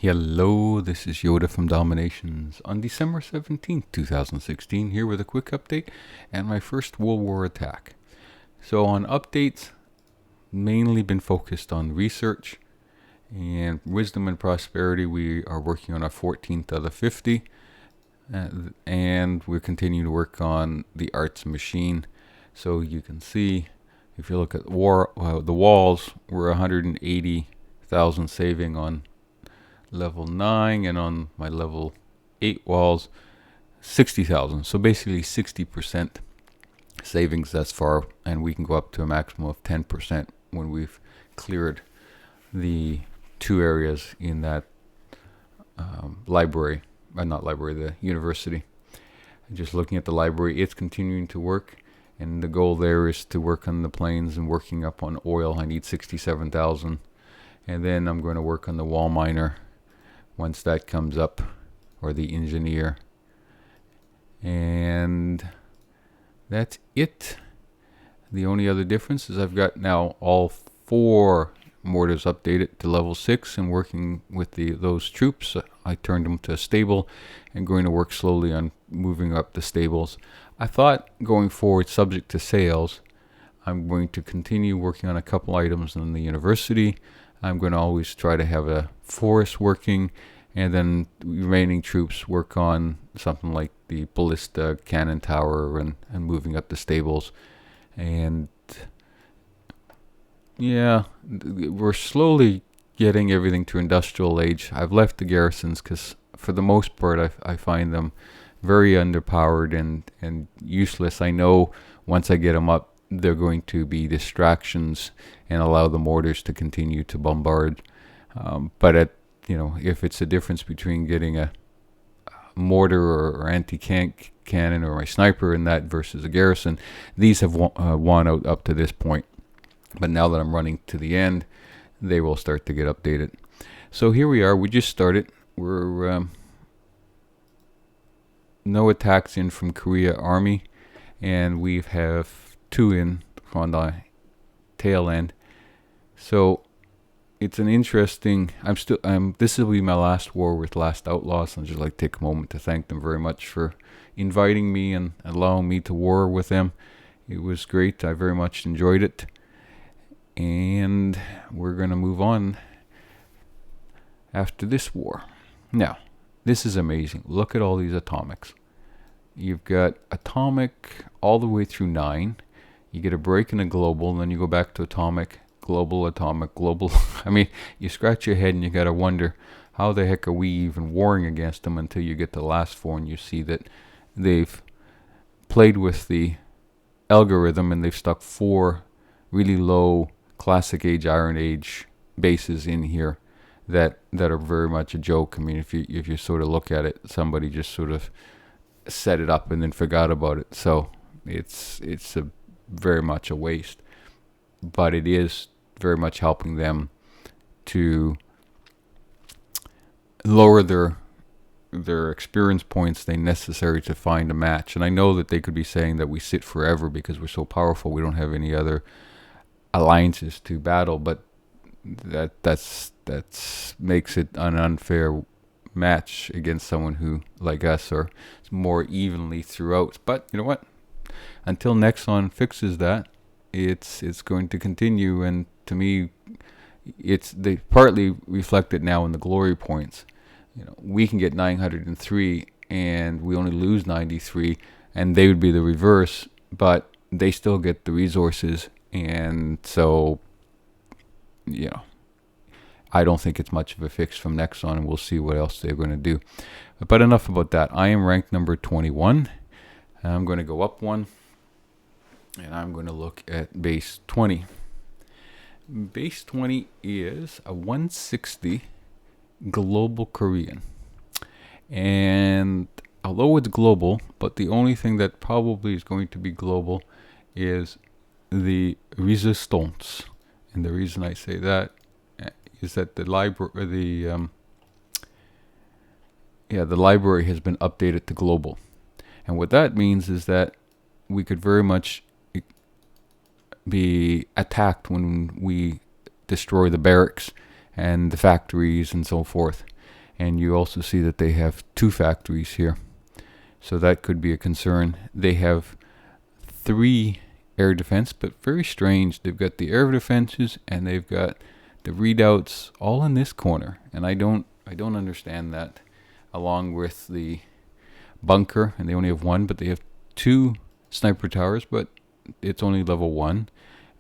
Hello, this is Yoda from DomiNations on December 17th, 2016, here with a quick update and my first World War attack. So on updates, mainly been focused on research and wisdom and prosperity. We are working on our 14th out of 50, and we're continuing to work on the arts machine. So you can see, if you look at the walls, we're 180,000 saving on level 9, and on my level 8 walls 60,000. So basically 60% savings thus far, and we can go up to a maximum of 10% when we've cleared the two areas in that the university. Just looking at the library, it's continuing to work, and the goal there is to work on the planes and working up on oil. I need 67,000, and then I'm going to work on the wall miner once that comes up, or the engineer, and that's it. The only other difference is I've got now all 4 mortars updated to level 6, and working with those troops, I turned them to a stable and going to work slowly on moving up the stables. I thought going forward, subject to sales, I'm going to continue working on a couple items in the university. I'm going to always try to have a forest working, and then remaining troops work on something like the ballista cannon tower and moving up the stables. And yeah, we're slowly getting everything to industrial age. I've left the garrisons because for the most part I find them very underpowered and useless. I know once I get them up, they're going to be distractions and allow the mortars to continue to bombard. But if it's a difference between getting a mortar or anti-tank cannon or my sniper in that versus a garrison, these have won out up to this point. But now that I'm running to the end, they will start to get updated. So here we are. We just started. We're no attacks in from Korea Army, and we have 2 in on the tail end. So it's an interesting. This will be my last war with Last-Outlaws, and I'd just like to take a moment to thank them very much for inviting me and allowing me to war with them. It was great. I very much enjoyed it. And we're going to move on after this war. Now, this is amazing. Look at all these atomics. You've got atomic all the way through 9. You get a break in a global, and then you go back to atomic, global. I mean, you scratch your head and you got to wonder, how the heck are we even warring against them, until you get the last 4 and you see that they've played with the algorithm and they've stuck 4 really low Classic Age, Iron Age bases in here that are very much a joke. I mean, if you sort of look at it, somebody just sort of set it up and then forgot about it. So it's very much a waste. But it is very much helping them to lower their experience points they necessary to find a match. And I know that they could be saying that we sit forever because we're so powerful, we don't have any other alliances to battle, but that's makes it an unfair match against someone who, like us, are more evenly throughout. But you know what? Until Nexon fixes that, it's going to continue, and to me, they partly reflected now in the glory points. We can get 903 and we only lose 93, and they would be the reverse, but they still get the resources. And so, I don't think it's much of a fix from Nexon, and we'll see what else they're going to do. But enough about that. I am ranked number 21. I'm going to go up 1, and I'm going to look at base 20. Base 20 is a 160 global Korean. And although it's global, but the only thing that probably is going to be global is the resistance. And the reason I say that is that the library has been updated to global. And what that means is that we could very much be attacked when we destroy the barracks and the factories and so forth. And you also see that they have 2 factories here. So that could be a concern. They have 3 air defense, but very strange. They've got the air defenses and they've got the readouts all in this corner. And I don't understand that. Along with the bunker, and they only have 1, but they have 2 sniper towers, but it's only level 1.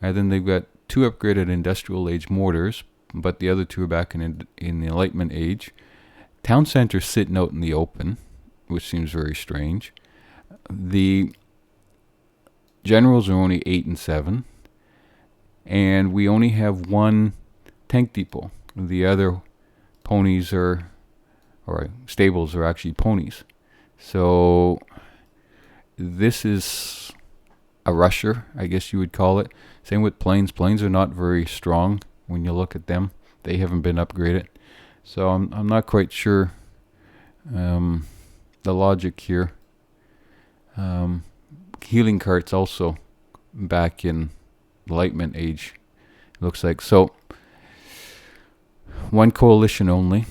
And then they've got 2 upgraded industrial age mortars, but the other 2 are back in the Enlightenment age. Town center sitting out in the open, which seems very strange. The generals are only 8 and 7, and we only have 1 tank depot. The other ponies are, or stables are actually ponies. So this is a rusher, I guess you would call it. Same with planes. Planes are not very strong when you look at them. They haven't been upgraded. So I'm not quite sure the logic here. Healing carts also back in Enlightenment age, it looks like. So 1 coalition only.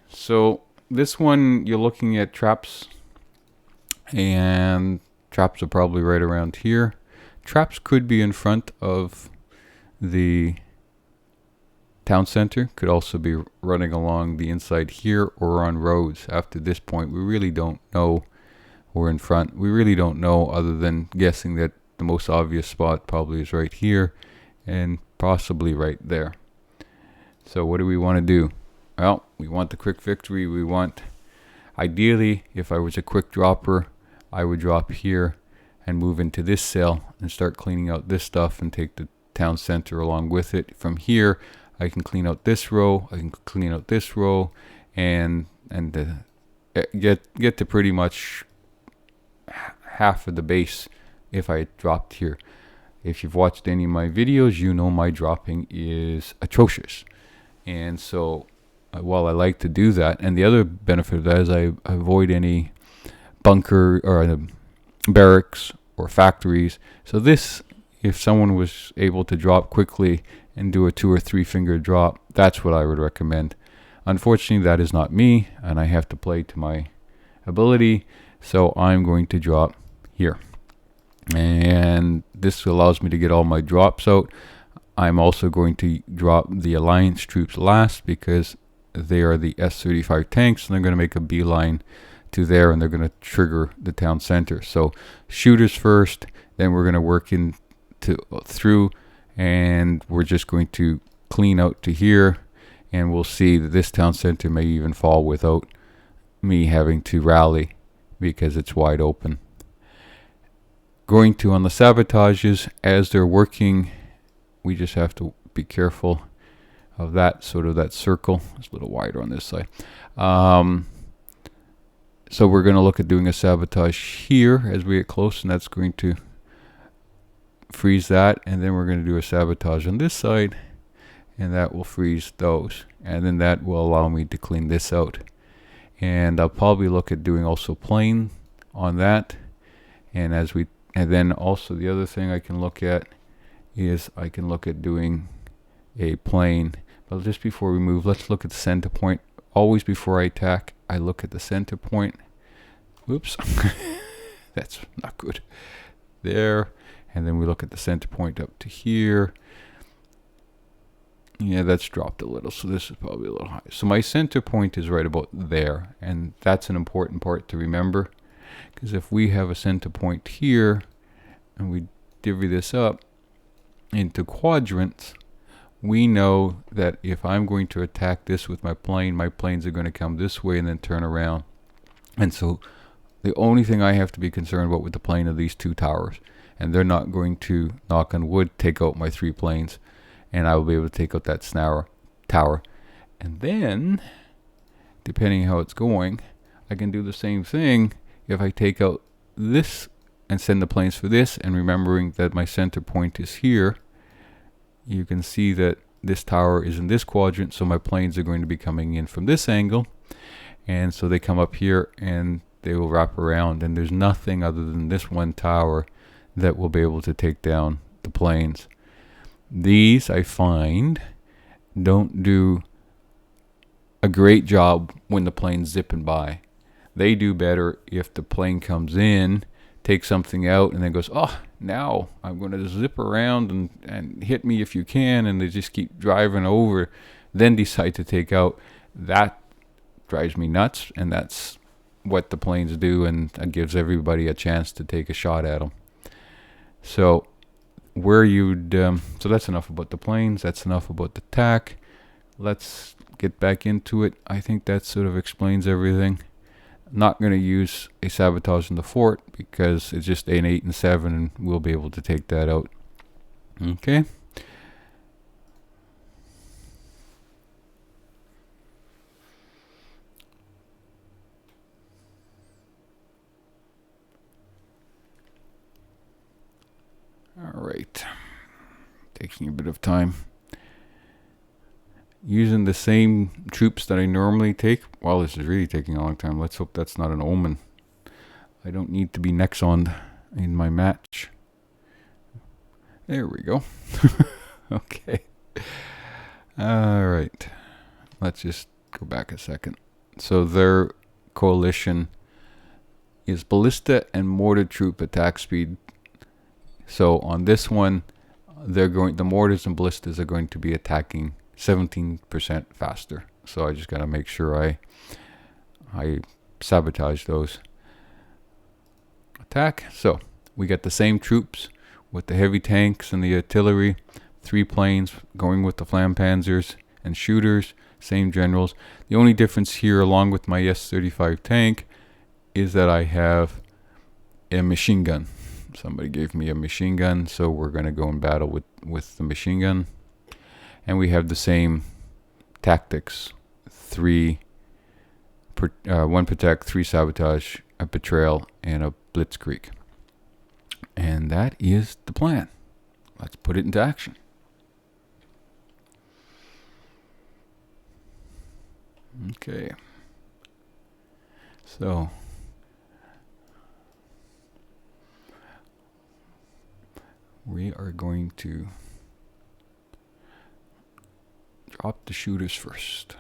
So this one, you're looking at traps, and traps are probably right around here. Traps could be in front of the town center, could also be running along the inside here or on roads. After this point, we really don't know. Or in front, we really don't know, other than guessing that the most obvious spot probably is right here and possibly right there. So what do we want to do? Well, we want the quick victory. We want, ideally, if I was a quick dropper, I would drop here and move into this cell and start cleaning out this stuff and take the town center along with it. From here, I can clean out this row, I can clean out this row, and get to pretty much half of the base if I dropped here. If you've watched any of my videos, you know my dropping is atrocious. And so while I like to do that, and the other benefit of that is I avoid any bunker or barracks or factories. So this, if someone was able to drop quickly and do a 2 or 3 finger drop, that's what I would recommend. Unfortunately, that is not me, and I have to play to my ability. So I'm going to drop here. And this allows me to get all my drops out. I'm also going to drop the Alliance troops last because they are the S-35 tanks, and they're going to make a beeline to there, and they're going to trigger the town center. So shooters first, then we're going to work through, and we're just going to clean out to here, and we'll see that this town center may even fall without me having to rally because it's wide open. Going to on the sabotages, as they're working, we just have to be careful of that, sort of that circle. It's a little wider on this side. So we're going to look at doing a sabotage here as we get close, and that's going to freeze that, and then we're going to do a sabotage on this side, and that will freeze those, and then that will allow me to clean this out. And I'll probably look at doing also plane on that, and then also the other thing I can look at is I can look at doing a plane. But just before we move, let's look at the center point. Always before I attack, I look at the center point. Whoops. That's not good. There. And then we look at the center point up to here. Yeah, that's dropped a little, so this is probably a little high. So my center point is right about there, and that's an important part to remember, because if we have a center point here, and we divvy this up into quadrants, we know that if I'm going to attack this with my planes are going to come this way and then turn around. And so the only thing I have to be concerned about with the plane are these 2 towers, and they're not going to, knock on wood, take out my 3 planes. And I will be able to take out that tower. And then, depending how it's going, I can do the same thing if I take out this and send the planes for this. And remembering that my center point is here, you can see that this tower is in this quadrant, so my planes are going to be coming in from this angle. And so they come up here and they will wrap around. And there's nothing other than this 1 tower that will be able to take down the planes. These, I find, don't do a great job when the plane's zipping by. They do better if the plane comes in, takes something out, and then goes, oh, now I'm going to zip around and hit me if you can, and they just keep driving over, then decide to take out. That drives me nuts, and that's what the planes do, and it gives everybody a chance to take a shot at them. So so that's enough about the planes. That's enough about the TAC. Let's get back into it. I think that sort of explains everything. Not going to use a sabotage in the fort because it's just an 8 and 7, and we'll be able to take that out. Okay. All right. Taking a bit of time. Using the same troops that I normally take. Wow, this is really taking a long time. Let's hope that's not an omen. I don't need to be Nexoned in my match. There we go. Okay. All right. Let's just go back a second. So their coalition is ballista and mortar troop attack speed. So on this one, the mortars and ballistas are going to be attacking 17% faster. So I just got to make sure I sabotage those. Attack. So we got the same troops with the heavy tanks and the artillery, 3 planes going with the flampanzers and shooters, same generals. The only difference here, along with my S-35 tank, is that I have a machine gun. Somebody gave me a machine gun, so we're going to go in battle with the machine gun. And we have the same tactics: 1 protect, 3 sabotage, a betrayal, and a blitzkrieg. And that is the plan. Let's put it into action. Okay. So we are going to drop the shooters first.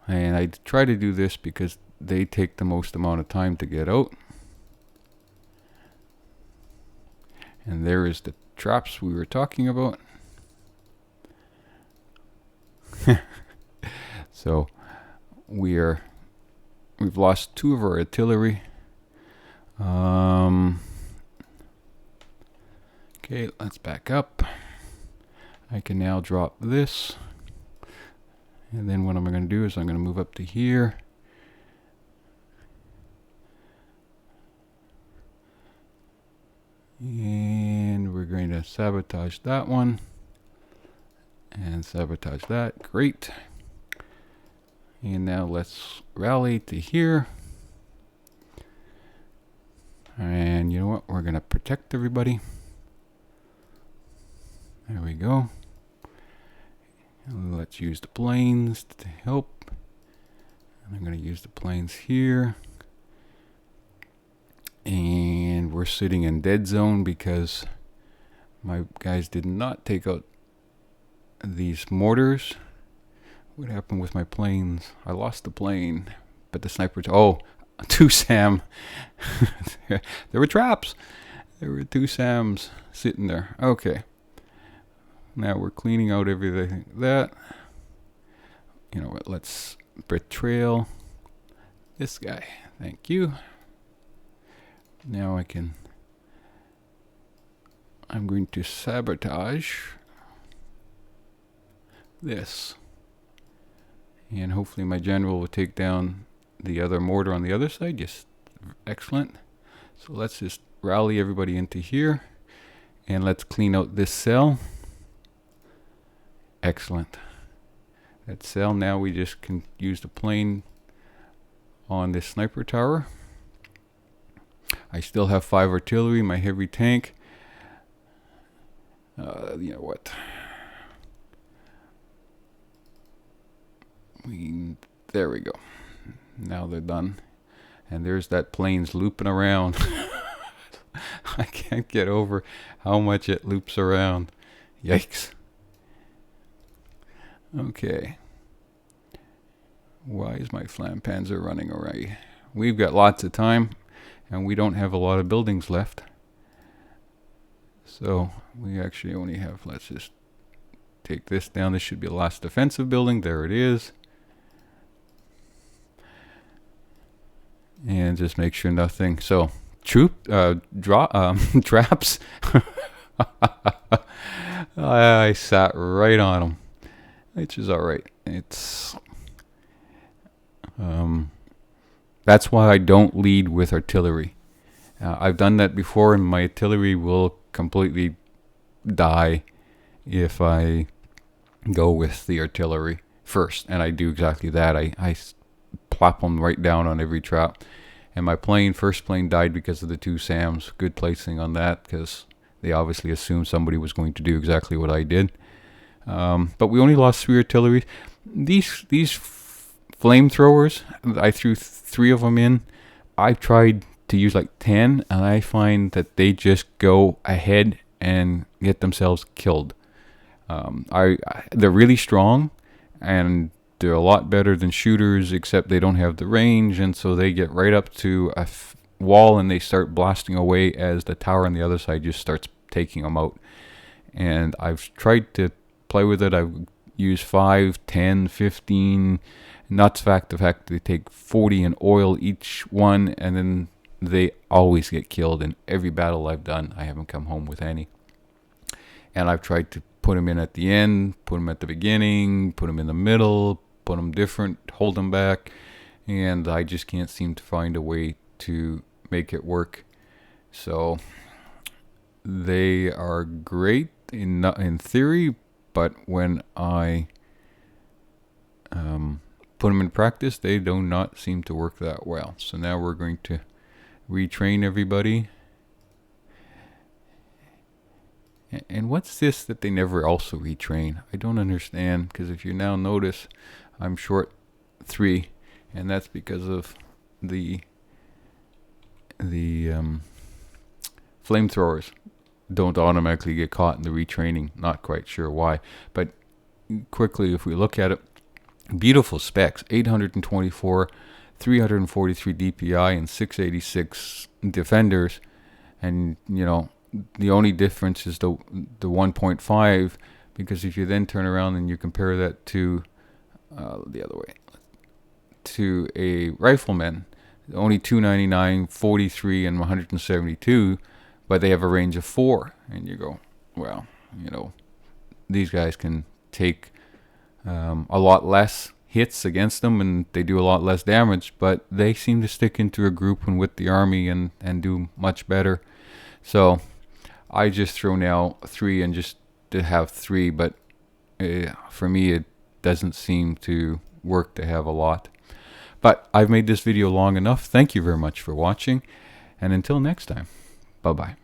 And I try to do this because they take the most amount of time to get out. And there is the traps we were talking about. So we've lost 2 of our artillery. Okay, let's back up. I can now drop this. And then what I'm going to do is I'm going to move up to here. And we're going to sabotage that one. And sabotage that. Great. And now let's rally to here. And you know what? We're going to protect everybody. There we go. And let's use the planes to help. And I'm going to use the planes here. And we're sitting in dead zone because my guys did not take out these mortars. What happened with my planes? I lost the plane, but the sniper... 2 SAM. There were traps. There were 2 SAMs sitting there. Okay. Now we're cleaning out everything like that. You know what? Let's betrayal this guy. Thank you. Now I'm going to sabotage this. And hopefully my general will take down the other mortar on the other side. Yes, excellent. So let's just rally everybody into here. And let's clean out this cell. Excellent. That cell, now we just can use the plane on this sniper tower. I still have 5 artillery, my heavy tank. You know what? There we go. Now they're done. And there's that plane's looping around. I can't get over how much it loops around. Yikes. Okay. Why is my Flampanzer running away? We've got lots of time, and we don't have a lot of buildings left. So we actually only have, let's just take this down. This should be the last defensive building. There it is. And just make sure nothing. So traps. I sat right on them, which is all right. It's that's why I don't lead with artillery. I've done that before, and my artillery will completely die if I go with the artillery first, and I do exactly that. I plop them right down on every trap. And my first plane died because of the 2 SAMs. Good placing on that, because they obviously assumed somebody was going to do exactly what I did. But we only lost 3 artillery. These flamethrowers, I threw 3 of them in. I've tried to use like 10, and I find that they just go ahead and get themselves killed. They're really strong, and they're a lot better than shooters, except they don't have the range, and so they get right up to a wall and they start blasting away as the tower on the other side just starts taking them out. And I've tried to play with it. I've used 5, 10, 15. Nuts the fact they take 40 in oil each one, and then they always get killed. In every battle I've done, I haven't come home with any. And I've tried to put them in at the end, put them at the beginning, put them in the middle, put them different, hold them back, and I just can't seem to find a way to make it work. So they are great in theory, but when I put them in practice, they do not seem to work that well. So now we're going to retrain everybody. And what's this that they never also retrain? I don't understand, because if you now notice, I'm short 3, and that's because of the flamethrowers don't automatically get caught in the retraining. Not quite sure why, but quickly, if we look at it, beautiful specs: 824, 343 DPI, and 686 defenders, and you know. The only difference is the 1.5, because if you then turn around and you compare that to the other way, to a rifleman, only 299, 43, and 172, but they have a range of 4, and you go, well, you know, these guys can take a lot less hits against them, and they do a lot less damage, but they seem to stick into a group and with the army and do much better. So I just throw now 3 and just to have 3, but for me it doesn't seem to work to have a lot. But I've made this video long enough. Thank you very much for watching, and until next time, bye-bye.